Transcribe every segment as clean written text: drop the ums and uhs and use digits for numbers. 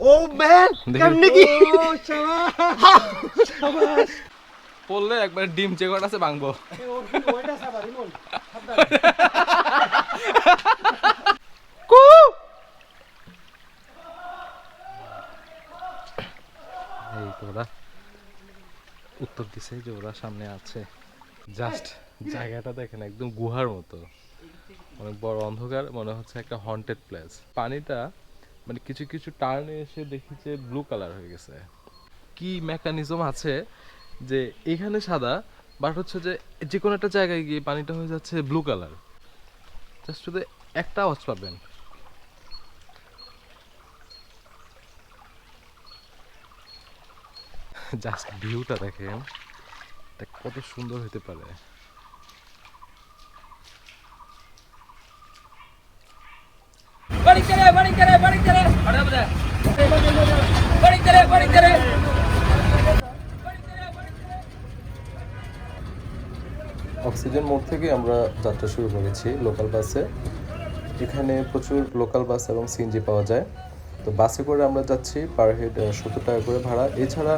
ও man কেমনে কি শাবাশ পড়লে একবার ডিম যে কটা আছে ভাঙবো ওইটা সাদা রিমন কু এই তো ওরা উত্তর দিছে যে ওরা সামনে আছে জাস্ট জায়গাটা দেখেন একদম গুহার মতো অনেক বড় অন্ধকার মনে হচ্ছে একটা হন্টেড প্লেস পানিটা মানে কিছু কিছু টার্নে এসে দেখি যে ব্লু কালার হয়ে গেছে কি মেকানিজম আছে যে এখানে সাদা বাট হচ্ছে যে যে কোনো একটা জায়গায় গিয়ে পানিটা হয়ে যাচ্ছে ব্লু কালার জাস্ট শুধু একটা আওয়াজ পাবেন জাস্ট ভিউটা দেখেন এটা কত সুন্দর হতে পারে অক্সিজেন মোড় থেকে আমরা যাত্রা শুরু করেছি লোকাল বাসে এখানে প্রচুর লোকাল বাস এবং সিএনজি পাওয়া যায় তো বাসে করে আমরা যাচ্ছি পার হেড 70 টাকা করে ভাড়া এছাড়া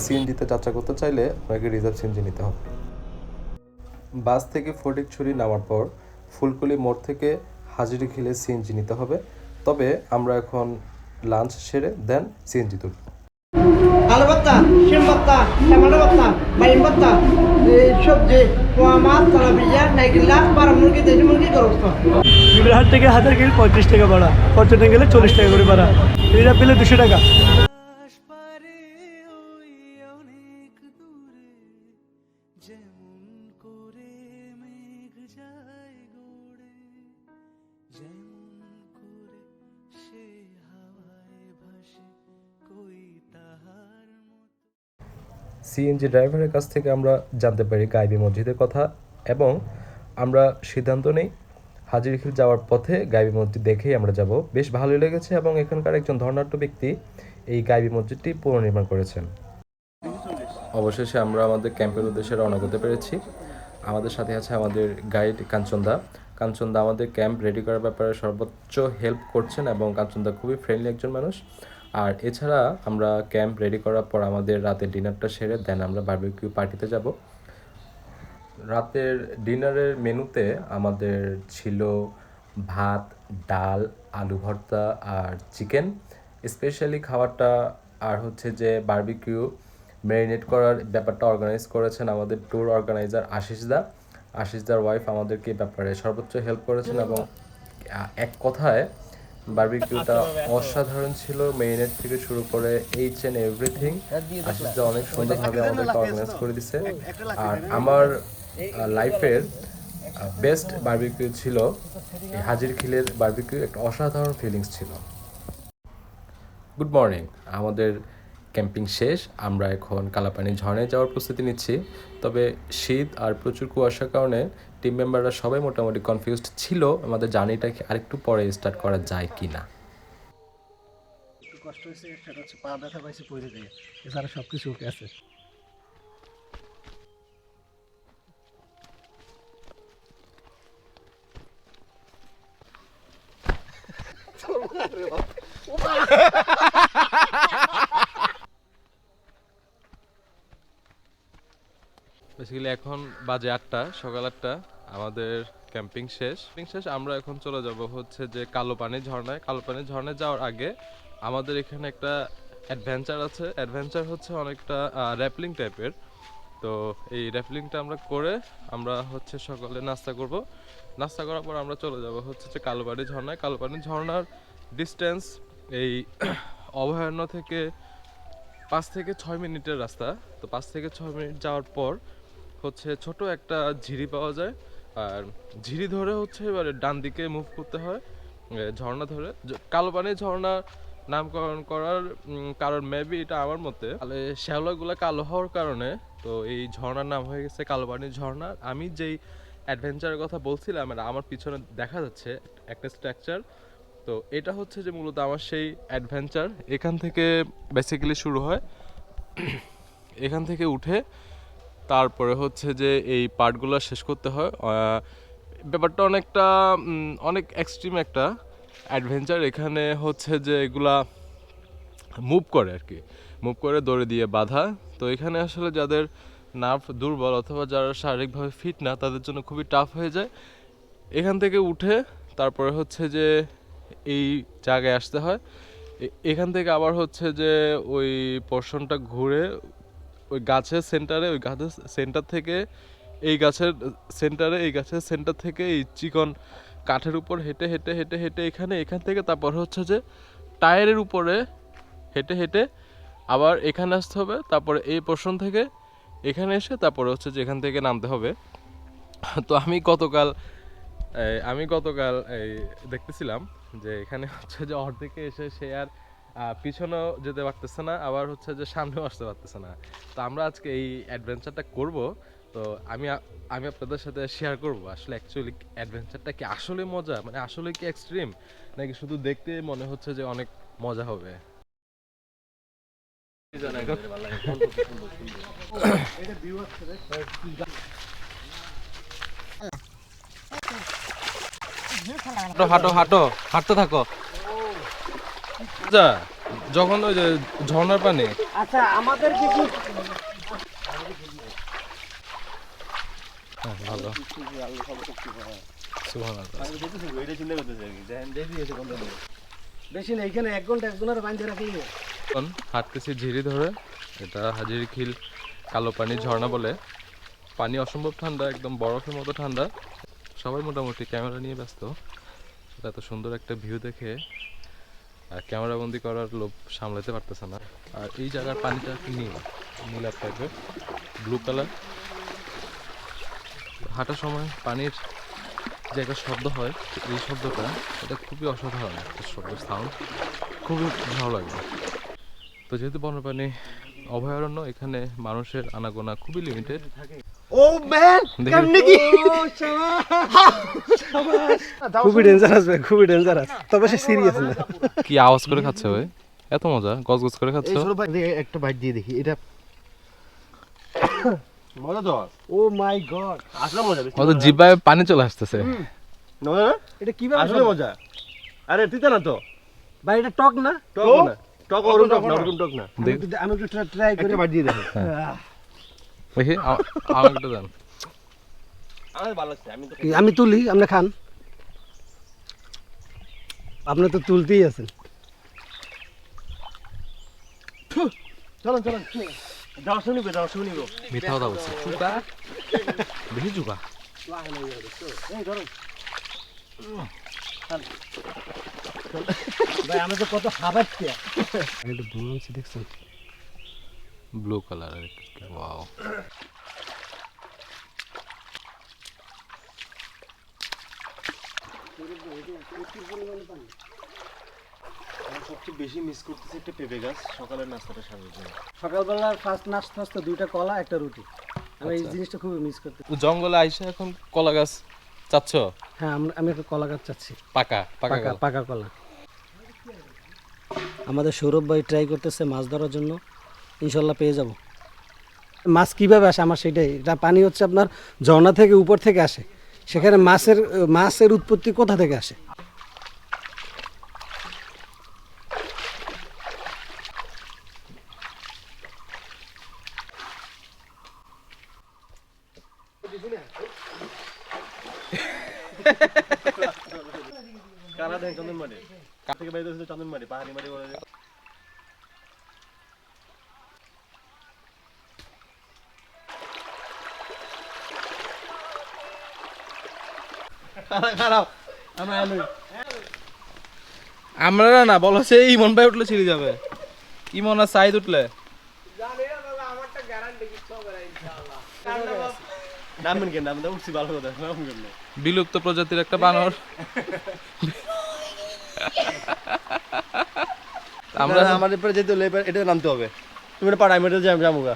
সিএনজিতে যাত্রা করতে চাইলে আপনাকে রিজার্ভ সিএনজি নিতে হবে বাস থেকে ফটিকছড়ি নামার পর ফুলকলি মোড় থেকে হাজারীখিলে সিএনজি নিতে হবে তবে আমরা এখন লাঞ্চ সেরে দেন সিএনজি তুলব আলু ভর্তা শিম ভর্তা টমেটো ভর্তা বাইম ভর্তা সবজি পোয়া মাছ তেলাপিয়া নাইকেল পাড়া মুরগি দেশি মুরগি গরস্ত বিবরাহাট থেকে হাজারকিল 35 টাকা ভাড়া পর্যটন গেলে 40 টাকা করে ভাড়া রিজার্ভ পেলে 200 টাকা সিএনজি ড্রাইভারের কাছ থেকে আমরা জানতে পারি গাইবি মসজিদের কথা এবং আমরা সিদ্ধান্ত নেই হাজিরখিল যাওয়ার পথে গাইবি মসজিদ দেখেই আমরা যাব বেশ ভালোই লেগেছে এবং এখানকার একজন ধর্নাঢ্য ব্যক্তি এই গাইবি মসজিদটি পুনর্নির্মাণ করেছেন অবশেষে আমরা আমাদের ক্যাম্পের উদ্দেশ্যে রওনা করতে পেরেছি আমাদের সাথে আছে আমাদের গাইড কাঞ্চনদা আমাদের ক্যাম্প রেডি করার ব্যাপারে সর্বোচ্চ হেল্প করছেন এবং কাঞ্চনদা খুবই ফ্রেন্ডলি একজন মানুষ আর এছাড়া আমরা ক্যাম্প রেডি করার পর আমাদের রাতের ডিনারটা সেরে দেন আমরা বারবিকিউ পার্টিতে যাব রাতের ডিনারের মেনুতে আমাদের ছিল ভাত ডাল আলু ভর্তা আর চিকেন স্পেশালি খাবারটা আর হচ্ছে যে বারবিকিউ ম্যারিনেট করার ব্যাপারটা অর্গানাইজ করেছেন আমাদের ট্যুর অর্গানাইজার আশিসদার ওয়াইফ আমাদেরকে ব্যাপারে সর্বোচ্চ হেল্প করেছেন এবং এক কথায় বারবিকিউটা অসাধারণ ছিল মেরিনেট থেকে শুরু করে এইচ এন্ড এভরিথিং আশিসদা অনেক সুন্দরভাবে আমাদেরকে অর্গানাইজ করে দিছে আর আমার লাইফের বেস্ট বারবিকিউ ছিল এই হাজিরখিলের বারবিকিউ একটা অসাধারণ ফিলিংস ছিল গুড মর্নিং আমাদের ক্যাম্পিং শেষ আমরা এখন কালাপানি ঝর্ণায় যাওয়ার প্রস্তুতি নিচ্ছি তবে শীত আর প্রচুর কুয়াশার কারণে টিম মেম্বাররা সবাই মোটামুটি কনফিউজড ছিল আমাদের জার্নিটাকে আরেকটু পরে স্টার্ট করা যায় কি না কষ্ট হয়েছে সেটা হচ্ছে পা ব্যথা পাইছে পড়ে দিয়ে এছাড়া সব কিছু ওকে আছে বেসিক্যালি এখন বাজে 8টা সকাল 8টা আমাদের ক্যাম্পিং শেষ আমরা এখন চলে যাব হচ্ছে যে কালোপানি ঝর্ণায় যাওয়ার আগে আমাদের এখানে একটা অ্যাডভেঞ্চার হচ্ছে অনেকটা র্যাপলিং টাইপের তো এই র্যাপলিংটা আমরা করে আমরা হচ্ছে সকালে নাস্তা করার পর আমরা চলে যাব হচ্ছে যে কালোপানি ঝর্ণার ডিস্টেন্স এই অভয়ারণ্য থেকে 5 থেকে 6 মিনিটের রাস্তা তো 5 থেকে 6 মিনিট যাওয়ার পর হচ্ছে ছোট একটা ঝিরি পাওয়া যায় আর ঝিরি ধরে হচ্ছে এবারে ডান দিকে মুভ করতে হয় ঝর্ণা ধরে কালোপানি ঝর্ণা নামকরণ করার কারণ মেবি এটা আমার মতে তাহলে শ্যাওলাগুলো কালো হওয়ার কারণে তো এই ঝর্ণার নাম হয়ে গেছে কালোপানি ঝর্ণা আমি যেই অ্যাডভেঞ্চারের কথা বলছিলাম আমার পিছনে দেখা যাচ্ছে একটা স্ট্রাকচার তো এটা হচ্ছে যে মূলত আমার সেই অ্যাডভেঞ্চার এখান থেকে বেসিক্যালি শুরু হয় এখান থেকে উঠে তারপরে হচ্ছে যে এই পার্টগুলো শেষ করতে হয় ব্যাপারটা অনেক এক্সট্রিম একটা অ্যাডভেঞ্চার এখানে হচ্ছে যে এগুলা মুভ করে আর কি, মুভ করে দড়ি দিয়ে বাঁধা। তো এখানে আসলে যাদের নার্ভ দুর্বল অথবা যারা শারীরিকভাবে ফিট না তাদের জন্য খুবই টাফ হয়ে যায়। এখান থেকে উঠে তারপরে হচ্ছে যে এই জায়গায় আসতে হয়। এখান থেকে আবার হচ্ছে যে ওই পোর্শনটা ঘুরে ওই গাছের সেন্টারে, ওই গাছের সেন্টার থেকে এই গাছের সেন্টারে, এই গাছের সেন্টার থেকে এই চিকন কাঠের উপর হেঁটে হেঁটে হেঁটে হেঁটে এখান থেকে তারপর হচ্ছে যে টায়ারের উপরে হেঁটে হেঁটে আবার এখানে আসতে হবে। তারপরে এই পোর্শন থেকে এখানে এসে তারপরে হচ্ছে যে এখান থেকে নামতে হবে। তো আমি গতকাল এই দেখতেছিলাম যে এখানে হচ্ছে যে অর্ধেকে এসে সে আর পিছনেও যেতে পারতেছে না, আবার হচ্ছে যে সামনেও আসতে পারতেছে না। তো আমরা আজকে এই অ্যাডভেঞ্চারটা করব। তো আমি আপনাদের সাথে শেয়ার করব আসলে অ্যাকচুয়ালি অ্যাডভেঞ্চারটা কি আসলে মজা, মানে আসলে কি এক্সট্রিম, নাকি শুধু দেখতে মনে হচ্ছে যে অনেক মজা হবে। হাঁটো হাঁটো হাঁটতে থাকো। আচ্ছা, যখন ওই যে ঝর্ণার পানি, আচ্ছা আমাদের কিছু ভালো বেশি না, এখানে 1 ঘন্টা 1 ঘন্টার বাইন্ধে রাখলে এখন হাঁটতেছি ঝিরি ধরে। এটা হাজিরখিল কালো পানি ঝর্ণা বলে। পানি অসম্ভব ঠান্ডা, একদম বরফের মতো ঠান্ডা। সবাই মোটামুটি ক্যামেরা নিয়ে ব্যস্ত। সেটা এত সুন্দর একটা ভিউ দেখে ক্যামেরা বন্দি করার লোভ সামলাতে পারতেছে না। আর এই জায়গার পানিটা নীলা টাইপের, ব্লু কালার। হাঁটার সময় পানির যে একটা শব্দ হয়, এই শব্দটা এটা খুবই অসাধারণ একটা শব্দ, সাউন্ড খুবই ভালো লাগে। তো যেহেতু বন্যপ্রাণী অভয়ারণ্য, এখানে মানুষের আনাগোনা খুবই লিমিটেড। ও ম্যান কেমনে কি খুবই ডেঞ্জারাস ভাই, খুবই ডেঞ্জারাস, তবে সে সিরিয়াস না। কি আওয়াজ করে খাচ্ছে ভাই, এত মজা, গজগজ করে খাচ্ছে। একটা বাইট দিয়ে দেখি, এটা মজা তো। ও মাই গড, আসলে মজা, ওদের জিহ্বায় পানি চলে আসতেছে। না এটা কিভাবে আসলে মজা? আরে তিতা না তো ভাই, এটা টক না, টক না, টক ওরকম টক না, ওরকম টক না। আমি একটু ট্রাই করি, একটা বাইট দিয়ে দেখি। দেখি আমার একটু দেন। আমার ভালো লাগছে। আমি তুলি, আপনি খান। আপনি তো তুলতেই আছেন। চলুন চলুন, দর্শন নিব। মিথ্যা কথা বলছি, চুকা বেশি চুকা। ভাই আমি তো কত খাবারছি, এটা বুঝছি দেখছেন, ব্লু কালার। ওয়াও, সবচেয়ে বেশি মিস করতেছি একটা পেঁপে গাছ, সকালের নাস্তাটা সারার জন্য। সকালবেলার ফার্স্ট নাস্তা হচ্ছে 2টা কলা 1টা রুটি। আমি এই জিনিসটা খুবই মিস করতে। জঙ্গলে আইসা এখন কলা গাছ চাচ্ছ? হ্যাঁ, আমি একটা কলা গাছ চাচ্ছি, পাকা পাকা পাকা কলা। পাকা কলা। আমাদের সৌরভ ভাই ট্রাই করতেছে মাছ ধরার জন্য, ইনশাল্লাহ পেয়ে যাব। মাছ কিভাবে আসে আমার সেটাই, এটা পানি হচ্ছে আপনার ঝর্ণা থেকে উপর থেকে আসে, সেখানে মাছের উৎপত্তি কোথা থেকে আসে? কারা দেন চন্দনমাটি, কার থেকে বাইরে হচ্ছে চন্দনমাটি, পাহাড়ি মাটি বলে। আমরা না বলা হচ্ছে ইমন ভাই উঠলে ছিঁড়ে যাবে। ইমন আর সাইদ উঠলে নামবেন কেন, নামতে উঠছি ভালো কথা, নামবেন কেন? বিলুপ্ত প্রজাতির একটা বানর। আমরা আমাদের পরে যেতে হলে এটা নামতে হবে। তুমি এটা পাড়া, আমি এটা যাবো গা,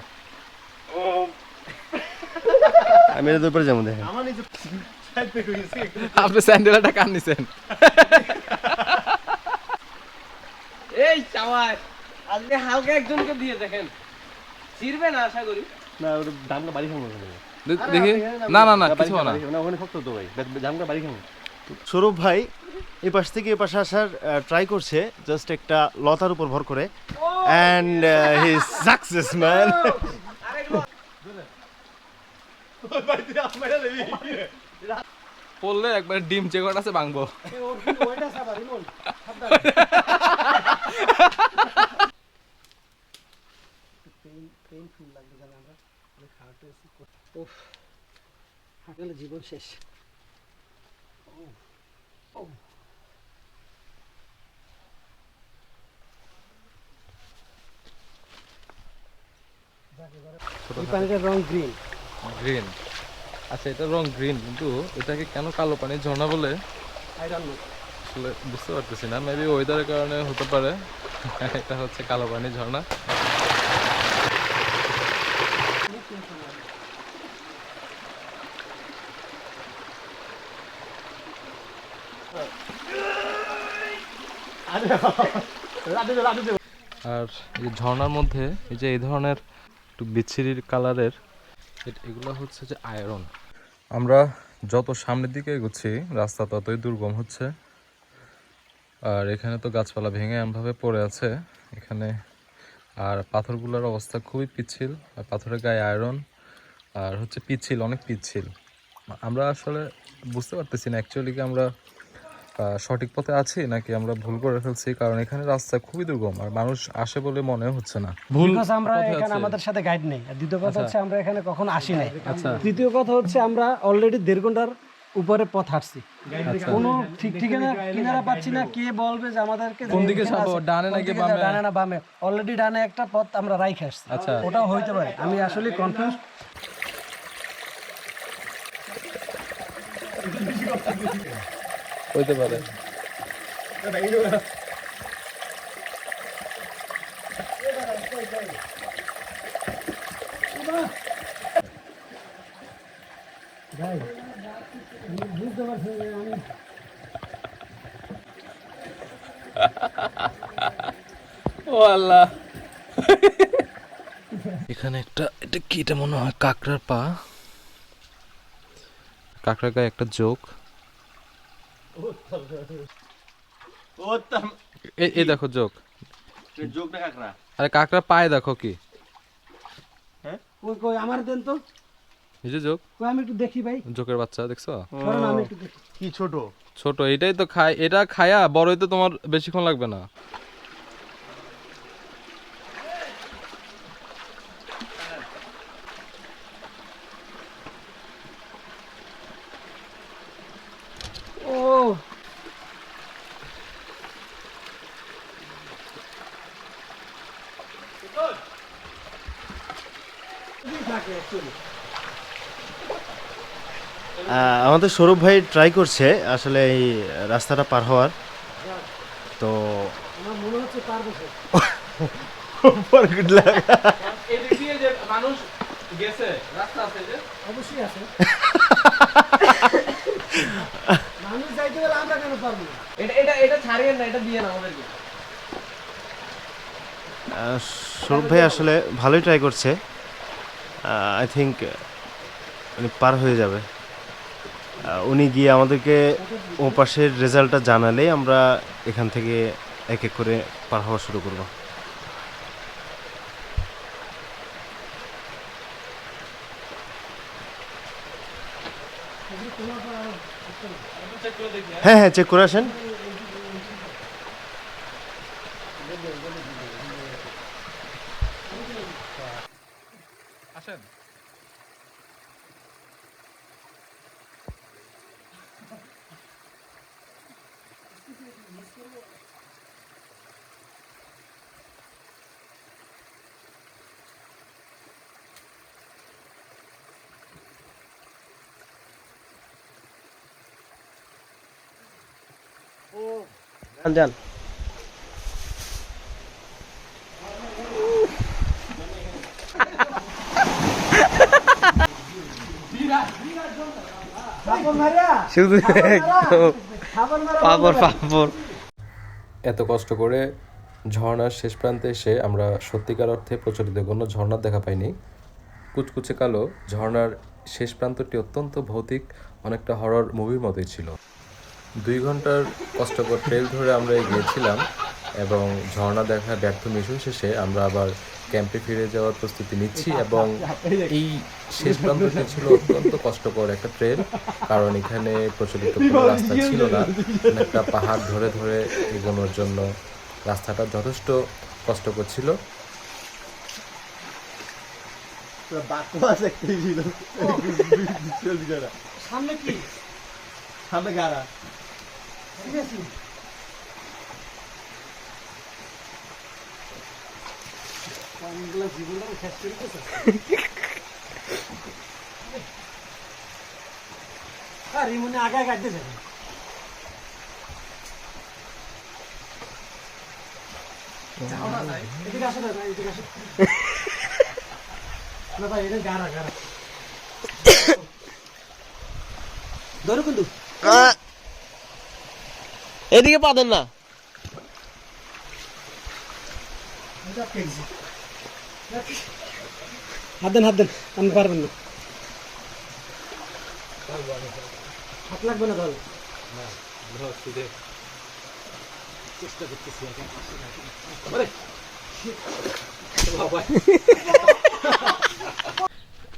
আমি এটা পরে যাবো। দেখেন আপনি স্যান্ডেলটা কান নিছেন। এই চাওয়ার আজকে হালকা একজনকে দিয়ে দেখেন, ছিড়বে না আশা করি। না, ওটা জামটা বাড়ি খাবো। দেখি, না না না কিছু না। ওখানে শক্ত তো ভাই, জামটা বাড়ি খাবো। সৌরভ ভাই এই পাশ থেকে এই পাশে আসার ট্রাই করছে, জাস্ট একটা লতার উপর ভর করে, অ্যান্ড হি সাকসেস ম্যান। পড়লে একবার ডিম যে কটা আছে ভাঙবো। জীবন শেষ। এই পানিটার রং গ্রিন। গ্রিন, আচ্ছা এটার রং গ্রিন, কিন্তু এটাকে কেন কালো পানির ঝর্ণা বলে আসলে বুঝতে পারতেছি না। মেবি ওয়েদারের কারণে হতে পারে। এটা হচ্ছে কালো পানির ঝর্ণা। আর এই ঝর্ণার মধ্যে এই যে এই ধরনের একটু বিচ্ছিরি কালারের এগুলো হচ্ছে যে আয়রন। আমরা যত সামনের দিকে এগোচ্ছি রাস্তা ততই দুর্গম হচ্ছে। আর এখানে তো গাছপালা ভেঙে এমনভাবে পড়ে আছে এখানে, আর পাথরগুলোর অবস্থা খুবই পিচ্ছিল, আর পাথরের গায়ে আয়রন, আর হচ্ছে পিচ্ছিল, অনেক পিচ্ছিল। আমরা আসলে বুঝতে পারতেছি না অ্যাকচুয়ালি কি আমরা সঠিক পথে আছি নাকি আমরা ভুল করে ফেলছি, কারণ এখানে রাস্তা খুবই দুর্গম আর মানুষ আসে বলে মনে হচ্ছে না। ভুল আমরা পথে এখানে আছে। আমাদের সাথে গাইড নেই, আর দ্বিতীয় কথা আচ্ছা। হচ্ছে আমরা এখানে কখনো আসি নাই। আচ্ছা। তৃতীয় কথা হচ্ছে আমরা অলরেডি 1.5 ঘন্টার উপরে পথ হাঁটছি, কোনো ঠিক ঠিকানা কিনারা পাচ্ছি না। কে বলবে যে আমাদেরকে কোন দিকে যাবো, ডানে নাকি বামে? ডানে না বামে? অলরেডি ডানে একটা পথ আমরা রাইখে আসছি। আচ্ছা। ওটাও হইতে পারে, আমি আসলে কনফিউজ। হইতে পারে। ও আল্লাহ, এখানে একটা, এটা কি, এটা মনে হয় কাঁকড়ার পা, কাঁকড়ার গায়ে একটা জোক। এই দেখো জোক, আরে কাঁকড়ার পায়ে দেখো কি, কই কই আমার দেন তো, এই যে জোক, কই আমি একটু দেখি ভাই। জোকের বাচ্চা দেখছো? সরো না, আমি একটু দেখি। কি ছোট? ছোট, এটাই তো খায়, এটা খায়া বড় হইতে তোমার বেশিক্ষণ লাগবে না। ও আমাদের সৌরভ ভাই ট্রাই করছে আসলে এই রাস্তাটা পার হওয়ার, তো আমার মনে হচ্ছে পারবো সে। Good luck. এদিক দিয়ে যে মানুষ গেছে, রাস্তা আছে যে, অবশ্যই আছে। মানুষ যাইতে গেলে আমরা কেন পারবো না? এটা ছাড়িয়ে না, এটা দিয়ে না আমাদেরকে। সৌরভ ভাই আসলে ভালোই ট্রাই করছে, আই থিঙ্ক উনি পার হয়ে যাবে। উনি গিয়ে আমাদেরকে ও পাশের রেজাল্টটা জানালেই আমরা এখান থেকে এক এক করে পার হওয়া শুরু করব। হ্যাঁ হ্যাঁ, চেক করে আসেন। আসেন। যান। শুধু পাপড় পাপড়। এত কষ্ট করে ঝর্ণার শেষ প্রান্তে এসে আমরা সত্যিকার অর্থে প্রচলিত কোনো ঝর্ণার দেখা পাইনি। কুচকুচে কালো ঝর্ণার শেষ প্রান্তটি অত্যন্ত ভৌতিক, অনেকটা হরর মুভির মতোই ছিল। 2 ঘন্টার কষ্টকর ট্রেল ধরে আমরা এগিয়েছিলাম এবং ঝর্ণা দেখা ব্যর্থ মিশন শেষে আমরা আবার ক্যাম্পে ফিরে যাওয়ার প্রস্তুতি নিচ্ছি এবং এই শেষ প্রান্তটি ছিল অত্যন্ত কষ্টকর একটা ট্রেল, কারণ এখানে প্রচলিত কোনো রাস্তা ছিল না। একটা পাহাড় ধরে ধরে এগোনোর জন্য রাস্তাটা যথেষ্ট কষ্টকর ছিল। সামনে কি সামনে গাড়া ঠিক আছে পানিগুলা জীবনটা শেষ করে দিতেছে আর রিমনে আগে কাটতে যাবে এদিকে আসো না ভাই, এদিকে আসো না ভাই, এটা গাড়া গাড়া ধরো কিন্তু এদিকে পা দেন না। হাত দেন আমি পারবেন না, হাত লাগবে না তাহলে চেষ্টা করতেছি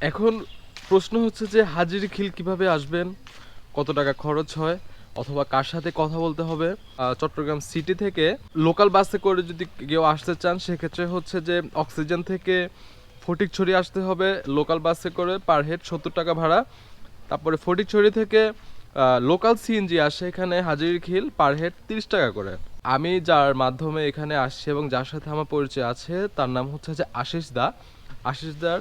এখন প্রশ্ন হচ্ছে যে হাজিরখিল কিভাবে আসবেন, কত টাকা খরচ হয়, অথবা কার সাথে কথা বলতে হবে। চট্টগ্রাম সিটি থেকে লোকাল বাসে করে যদি কেউ আসতে চান সেক্ষেত্রে হচ্ছে যে অক্সিজেন থেকে ফটিকছড়ি আসতে হবে লোকাল বাসে করে, পার হেড 70 টাকা ভাড়া। তারপরে ফটিকছড়ি থেকে লোকাল সিএনজি আসে এখানে হাজিরখিল, পার হেড 30 টাকা করে। আমি যার মাধ্যমে এখানে আসছি এবং যার সাথে আমার পরিচয় আছে তার নাম হচ্ছে যে আশিসদার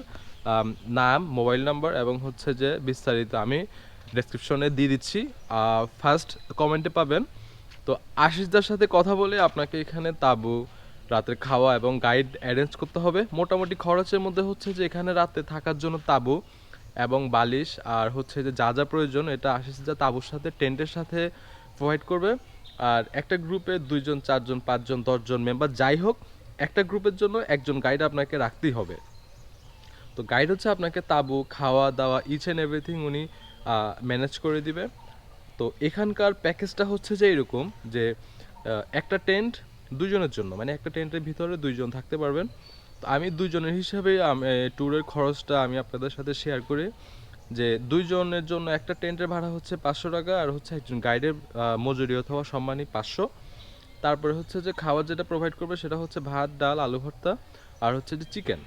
নাম, মোবাইল নাম্বার এবং হচ্ছে যে বিস্তারিত আমি ডেসক্রিপশনে দিয়ে দিচ্ছি, ফার্স্ট কমেন্টে পাবেন। তো আশিসদার সাথে কথা বলে আপনাকে এখানে তাঁবু, রাতের খাওয়া এবং গাইড অ্যারেঞ্জ করতে হবে। মোটামুটি খরচের মধ্যে হচ্ছে যে এখানে রাতে থাকার জন্য তাঁবু এবং বালিশ আর হচ্ছে যে যা যা প্রয়োজন এটা আশিসদা তাঁবুর সাথে টেন্টের সাথে প্রোভাইড করবে। আর একটা গ্রুপে 2 জন 4 জন 5 জন 10 জন মেম্বার যাই হোক, একটা গ্রুপের জন্য একজন গাইড আপনাকে রাখতেই হবে। তো গাইড হচ্ছে আপনাকে তাঁবু, খাওয়া দাওয়া, ইচ অ্যান্ড এভরিথিং উনি ম্যানেজ করে দিবে। তো এখানকার প্যাকেজটা হচ্ছে যে এরকম যে একটা টেন্ট 2 জনের জন্য, মানে একটা টেন্টের ভিতরে 2 জন থাকতে পারবেন। তো আমি 2 জনের হিসাবে ট্যুরের খরচটা আমি আপনাদের সাথে শেয়ার করি যে 2 জনের জন্য একটা টেন্টের ভাড়া হচ্ছে 500 টাকা, আর হচ্ছে একজন গাইডের মজুরি অথবা সম্মানী 500। তারপরে হচ্ছে যে খাবার যেটা প্রোভাইড করবে সেটা হচ্ছে ভাত, ডাল, আলু ভর্তা আর হচ্ছে যে চিকেন,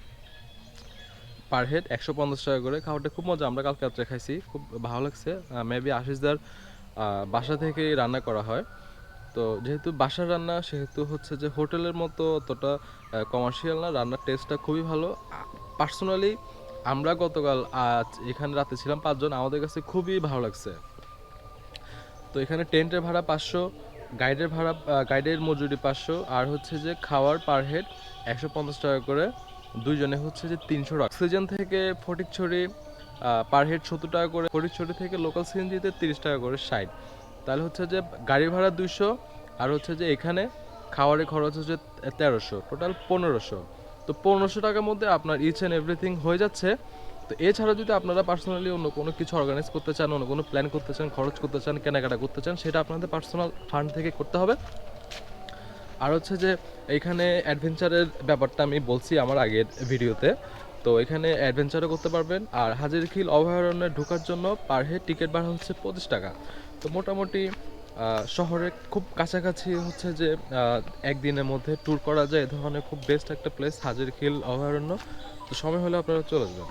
পার হেড 150 টাকা করে। খাবারটা খুব মজা, আমরা কালকে রাত্রে খাইছি, খুব ভালো লাগছে। মেবি আশিসদার বাসা থেকে রান্না করা হয়। তো যেহেতু বাসার রান্না সেহেতু হচ্ছে যে হোটেলের মতো অতটা কমার্শিয়াল না, রান্নার টেস্টটা খুবই ভালো। পার্সোনালি আমরা গতকাল এখানে রাতে ছিলাম 5 জন, আমাদের কাছে খুবই ভালো লাগছে। তো এখানে টেন্টের ভাড়া 500, গাইডের মজুরি 500, আর হচ্ছে যে খাওয়ার পার হেড 150 টাকা করে, 2 জনে হচ্ছে যে 300 টাকা। অক্সিজেন থেকে ফটিকছড়ি পার হেড 70 টাকা করে, ফটিকছড়ি থেকে লোকাল সিএনজিতে 30 টাকা করে 60। তাহলে হচ্ছে যে গাড়ি ভাড়া 200, আর হচ্ছে যে এখানে খাওয়ারের খরচ হচ্ছে 1300, টোটাল 1500। তো 1500 টাকার মধ্যে আপনার ইচ অ্যান্ড এভরিথিং হয়ে যাচ্ছে। তো এছাড়া যদি আপনারা পার্সোনালি অন্য কোনো কিছু অর্গানাইজ করতে চান, অন্য কোনো প্ল্যান করতে চান, খরচ করতে চান, কেনাকাটা করতে চান, সেটা আপনাদের পার্সোনাল ফান্ড থেকে করতে হবে। আর হচ্ছে যে এইখানে অ্যাডভেঞ্চারের ব্যাপারটা আমি বলছি আমার আগের ভিডিওতে, তো এখানে অ্যাডভেঞ্চারও করতে পারবেন। আর হাজিরখিল অভয়ারণ্যে ঢোকার জন্য পার হেড টিকিট ভাড়া হচ্ছে 25 টাকা। তো মোটামুটি শহরের খুব কাছাকাছি হচ্ছে যে একদিনের মধ্যে ট্যুর করা যায়, এ ধরনের খুব বেস্ট একটা প্লেস হাজিরখিল অভয়ারণ্য। তো সময় হলে আপনারা চলে যাবেন।